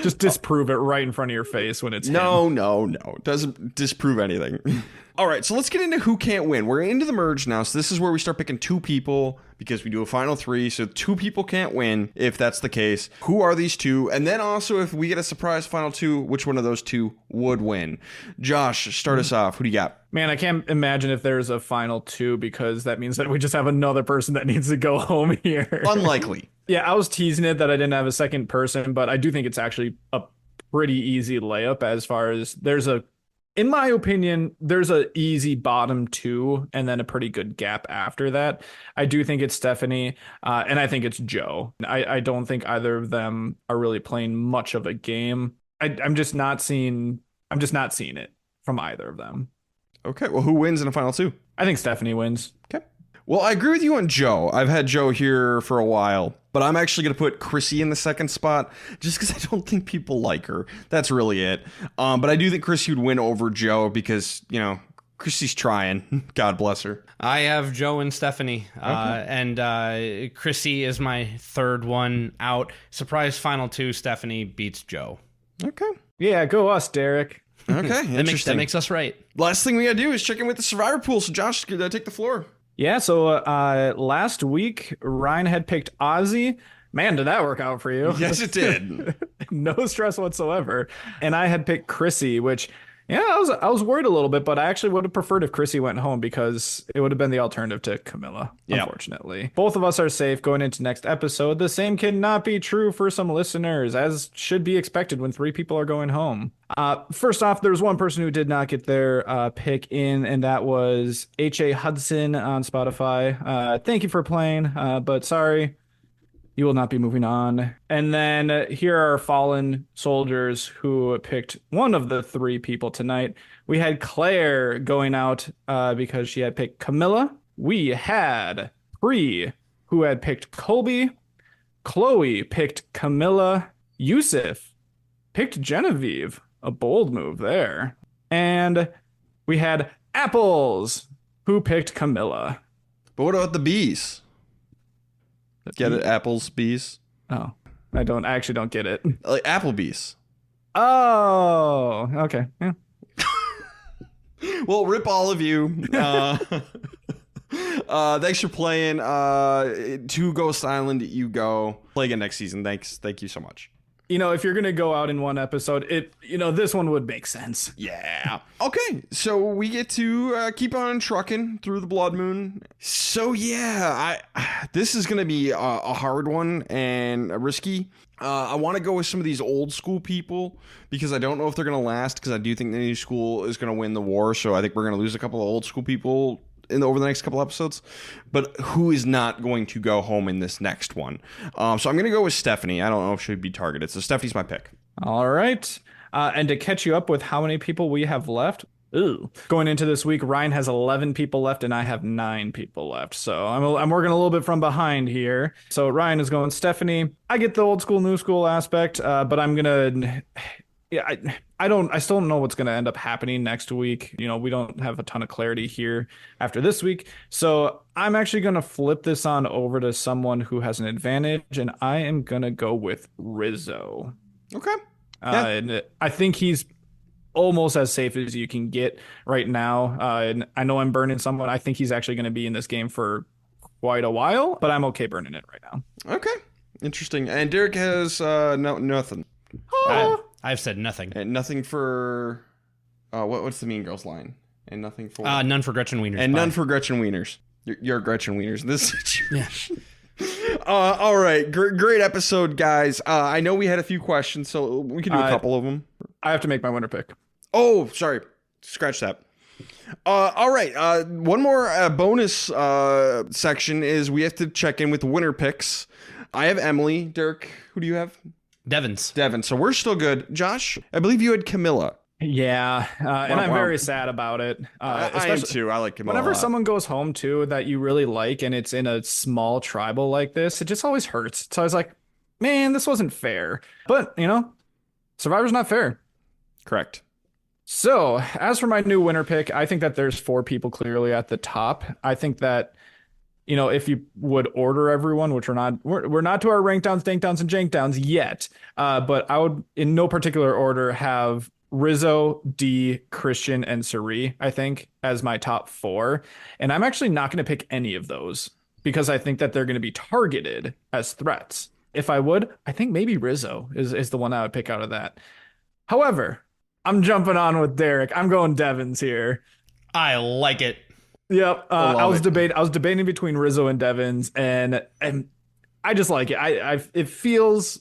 Just disprove it right in front of your face when it's him. No. It doesn't disprove anything. All right, so let's get into who can't win. We're into the merge now, so this is where we start picking 2 people because we do a final 3, so 2 people can't win if that's the case. Who are these 2? And then also, if we get a surprise final 2, which one of those 2 would win? Josh, start us off. Who do you got? Man, I can't imagine if there's a final 2 because that means that we just have another person that needs to go home here. Unlikely. Yeah, I was teasing it that I didn't have a second person, but I do think it's actually a pretty easy layup as far as in my opinion, there's a easy bottom 2 and then a pretty good gap after that. I do think it's Stephanie, and I think it's Joe. I don't think either of them are really playing much of a game. I'm just not seeing it from either of them. Okay, well, who wins in the final 2? I think Stephanie wins. Okay. Well, I agree with you on Joe. I've had Joe here for a while, but I'm actually going to put Chrissy in the second spot just because I don't think people like her. That's really it. But I do think Chrissy would win over Joe because, Chrissy's trying. God bless her. I have Joe and Stephanie, Okay. and Chrissy is my third one out. Surprise final 2, Stephanie beats Joe. Okay. Yeah, go us, Derek. Okay, interesting. That makes us right. Last thing we got to do is check in with the Survivor pool. So, Josh, could I take the floor? Yeah, so last week, Ryan had picked Ozzy. Man, did that work out for you? Yes, it did. No stress whatsoever. And I had picked Chrissy, which, yeah, I was worried a little bit, but I actually would have preferred if Chrissy went home because it would have been the alternative to Camilla, unfortunately. Both of us are safe going into next episode. The same cannot be true for some listeners, as should be expected when 3 people are going home. First off, there's one person who did not get their pick in, and that was H.A. Hudson on Spotify. Thank you for playing, but sorry. You will not be moving on. And then here are our fallen soldiers who picked one of the three people tonight. We had Claire going out because she had picked Camilla. We had Bree, who had picked Colby. Chloe picked Camilla. Yusuf picked Genevieve. A bold move there. And we had Apples, who picked Camilla. But what about the bees? Get it? Apples, bees? Oh, I actually don't get it. Like Applebee's. Oh, okay. Yeah. Well, rip all of you. Thanks for playing. To Ghost Island, you go. Play again next season. Thanks. Thank you so much. If you're going to go out in one episode, this one would make sense. Yeah. Okay, so we get to keep on trucking through the Blood Moon. So yeah, this is going to be a hard one and risky. I want to go with some of these old school people because I don't know if they're going to last, because I do think the new school is going to win the war. So I think we're going to lose a couple of old school people over the next couple episodes, but who is not going to go home in this next one? So I'm going to go with Stephanie. I don't know if she'd be targeted. So Stephanie's my pick. All right. And to catch you up with how many people we have left, going into this week, Ryan has 11 people left and I have 9 people left. So I'm working a little bit from behind here. So Ryan is going Stephanie. I get the old school, new school aspect, but I'm going to... Yeah, I still don't know what's going to end up happening next week. We don't have a ton of clarity here after this week. So I'm actually going to flip this on over to someone who has an advantage, and I am going to go with Rizzo. Okay. And I think he's almost as safe as you can get right now. And I know I'm burning someone. I think he's actually going to be in this game for quite a while, but I'm okay burning it right now. Okay. Interesting. And Derek has nothing. I've said nothing. And nothing for what's the Mean Girls line? And nothing for none for Gretchen Wieners. And none for Gretchen Wieners. You're Gretchen Wieners in this situation. Yeah. All right, great episode, guys. I know we had a few questions, so we can do a couple of them. I have to make my winner pick. Oh, sorry. Scratch that. All right. One more bonus section is we have to check in with winner picks. I have Emily. Derek, who do you have? Devin. So we're still good. Josh, I believe you had Camilla. Yeah, and I'm very sad about it. I am too. I like Camilla. Whenever someone goes home too that you really like, and it's in a small tribal like this, it just always hurts. So I was like, man, this wasn't fair. But Survivor's not fair. Correct. So as for my new winner pick, I think that there's 4 people clearly at the top. I think that if you would order everyone, which we're not to our rank downs, dank downs, and jank downs yet, but I would, in no particular order, have Rizzo, D, Christian, and Suri, I think, as my top 4. And I'm actually not going to pick any of those because I think that they're going to be targeted as threats. If I would, I think maybe Rizzo is the one I would pick out of that. However, I'm jumping on with Derek. I'm going Devins here. I like it. Yep. I was debating between Rizzo and Devins, and I just like it. It feels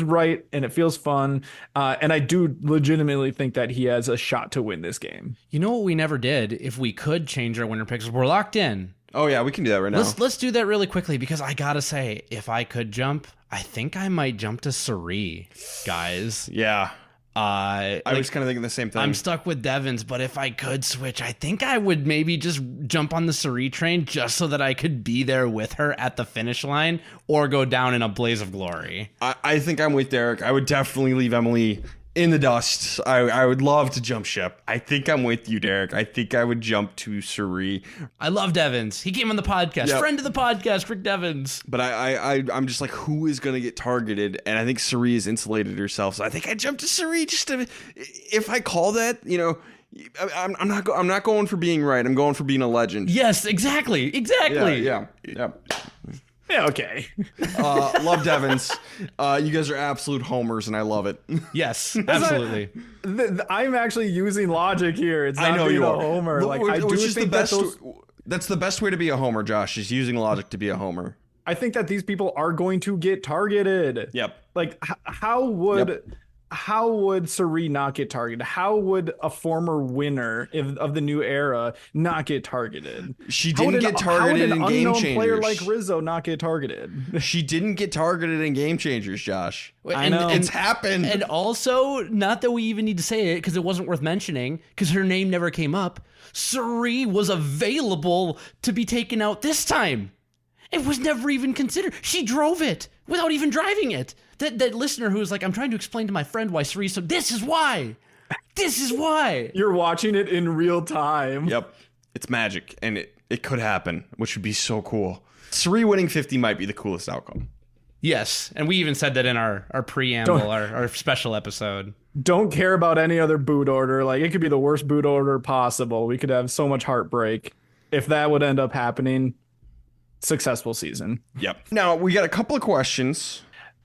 right and it feels fun. And I do legitimately think that he has a shot to win this game. You know what we never did? If we could change our winner picks, we're locked in. Oh yeah, we can do that right now. Let's do that really quickly, because I gotta say, if I could jump, I think I might jump to Suri, guys. Yeah. I was kind of thinking the same thing. I'm stuck with Devins, but if I could switch, I think I would maybe just jump on the Suri train just so that I could be there with her at the finish line or go down in a blaze of glory. I think I'm with Derek. I would definitely leave Emily in the dust. I would love to jump ship. I think I'm with you, Derek. I think I would jump to Suri. I love Devins. He came on the podcast. Yep. Friend of the podcast, Rick Devins. But I'm just like, who is going to get targeted? And I think Suri has insulated herself. So I think I jump to Suri just to, if I call that, I'm not going for being right. I'm going for being a legend. Yes, exactly. Yeah. Yeah, okay. Love Devins. You guys are absolute homers, and I love it. Yes, absolutely. I'm actually using logic here. It's not I know being you a are. homer. Like, I do Which think that's the best way to be a homer, Josh, is using logic to be a homer. I think that these people are going to get targeted. Yep. Like, how would how would Suri not get targeted? How would a former winner of the new era not get targeted? She didn't get targeted in Game Changers. How would an unknown player like Rizzo not get targeted? She didn't get targeted in Game Changers, Josh. I know. It's happened. And also, not that we even need to say it because it wasn't worth mentioning because her name never came up. Suri was available to be taken out this time. It was never even considered. She drove it without even driving it. That listener who was like, I'm trying to explain to my friend why Suri, so this is why. This is why. You're watching it in real time. Yep. It's magic, and it could happen, which would be so cool. Suri winning 50 might be the coolest outcome. Yes, and we even said that in our preamble, our special episode. Don't care about any other boot order. Like, it could be the worst boot order possible. We could have so much heartbreak. If that would end up happening, successful season. Yep. Now, we got a couple of questions.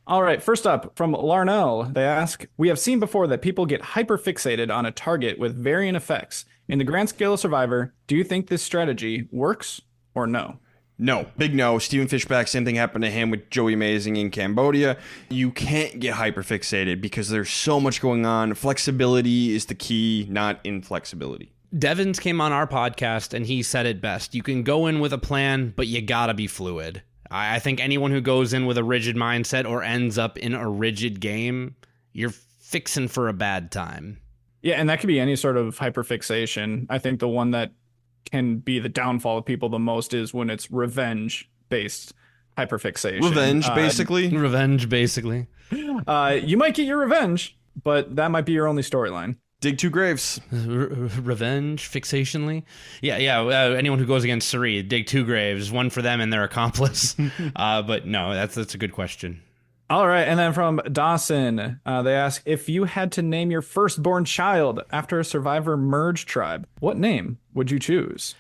All right, first up from Larnell, they ask, we have seen before that people get hyperfixated on a target with varying effects. In the grand scale of Survivor, do you think this strategy works or no? No. Big no. Steven Fishback, same thing happened to him with Joey Amazing in Cambodia. You can't get hyperfixated because there's so much going on. Flexibility is the key, not inflexibility. Devins came on our podcast and he said it best. You can go in with a plan, but you gotta be fluid. I think anyone who goes in with a rigid mindset or ends up in a rigid game, you're fixing for a bad time. Yeah, and that could be any sort of hyperfixation. I think the one that can be the downfall of people the most is when it's revenge-based hyperfixation. Revenge, basically. Revenge, basically. You might get your revenge, but that might be your only storyline. Dig 2 graves. Revenge, fixationally. Yeah. Anyone who goes against Suri, dig 2 graves, one for them and their accomplice. But no, that's a good question. All right, and then from Dawson, they ask, if you had to name your firstborn child after a Survivor merge tribe, what name would you choose?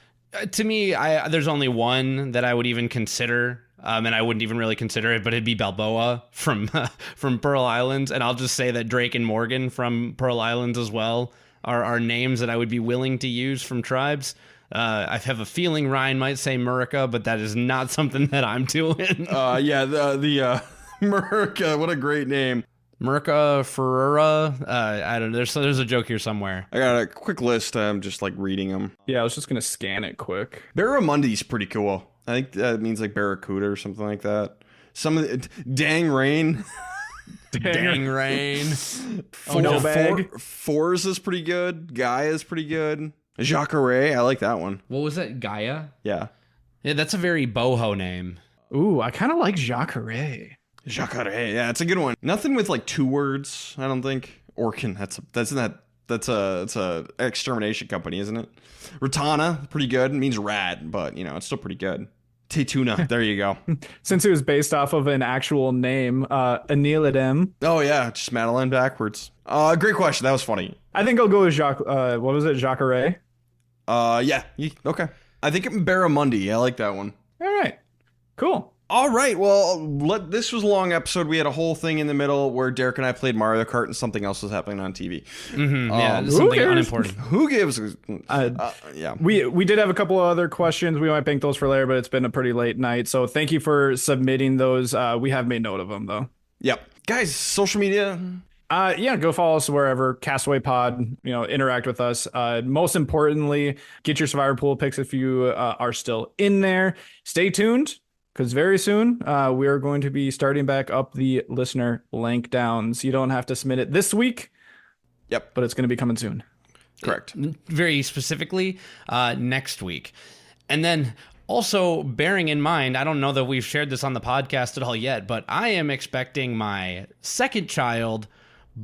To me, there's only one that I would even consider. And I wouldn't even really consider it, but it'd be Balboa from Pearl Islands. And I'll just say that Drake and Morgan from Pearl Islands as well are names that I would be willing to use from tribes. I have a feeling Ryan might say Murica, but that is not something that I'm doing. The Murica, what a great name. Murica Ferreira. I don't know. There's a joke here somewhere. I got a quick list. I'm just like reading them. Yeah, I was just going to scan it quick. Barramundi's pretty cool. I think that means like Barracuda or something like that. Some of the Dang Rain. Dang Rain. No bag. Forza's pretty good. Gaia's pretty good. Jacare, I like that one. What was that? Gaia? Yeah. Yeah, that's a very boho name. Ooh, I kind of like Jacare. Jacare, yeah, it's a good one. Nothing with like 2 words, I don't think. Orkin, that's a extermination company, isn't it? Ratana, pretty good. It means rat, but it's still pretty good. Tuna, there you go. Since it was based off of an actual name, Anilidem. Oh yeah, just Madeline backwards. Great question. That was funny. I think I'll go with what was it, Jacare? Yeah, okay. I think Barramundi. I like that one. All right, cool. All right, well, this was a long episode. We had a whole thing in the middle where Derek and I played Mario Kart and something else was happening on TV. Yeah, something unimportant. Who gives? Yeah. We did have a couple of other questions. We might bank those for later, but it's been a pretty late night. So thank you for submitting those. We have made note of them, though. Yep. Guys, social media. Yeah, go follow us wherever. Castaway Pod, interact with us. Most importantly, get your Survivor Pool picks if you are still in there. Stay tuned, because very soon we are going to be starting back up the listener link downs. You don't have to submit it this week. Yep. But it's going to be coming soon. Correct. Very specifically, next week. And then also bearing in mind, I don't know that we've shared this on the podcast at all yet, but I am expecting my second child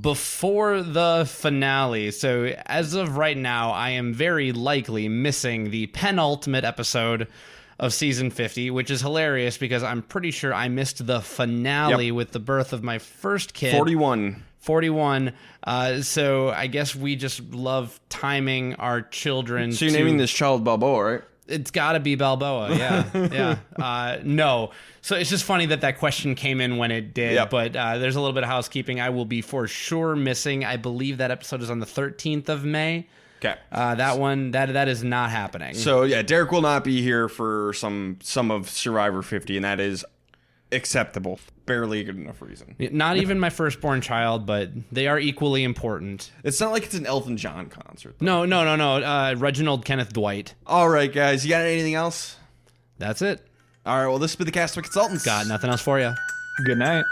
before the finale. So as of right now, I am very likely missing the penultimate episode of season 50, which is hilarious because I'm pretty sure I missed the finale with the birth of my first kid. 41. So I guess we just love timing our children. So you're naming this child Balboa, right? It's got to be Balboa, yeah. No. So it's just funny that question came in when it did, but there's a little bit of housekeeping. I will be for sure missing. I believe that episode is on the 13th of May. Okay. That one, that is not happening. So, yeah, Derek will not be here for some of Survivor 50, and that is acceptable. Barely a good enough reason. Not even my firstborn child, but they are equally important. It's not like it's an Elton John concert, though. No. Reginald Kenneth Dwight. All right, guys. You got anything else? That's it. All right. Well, this has been the Castaway Consultants. Got nothing else for you. Good night.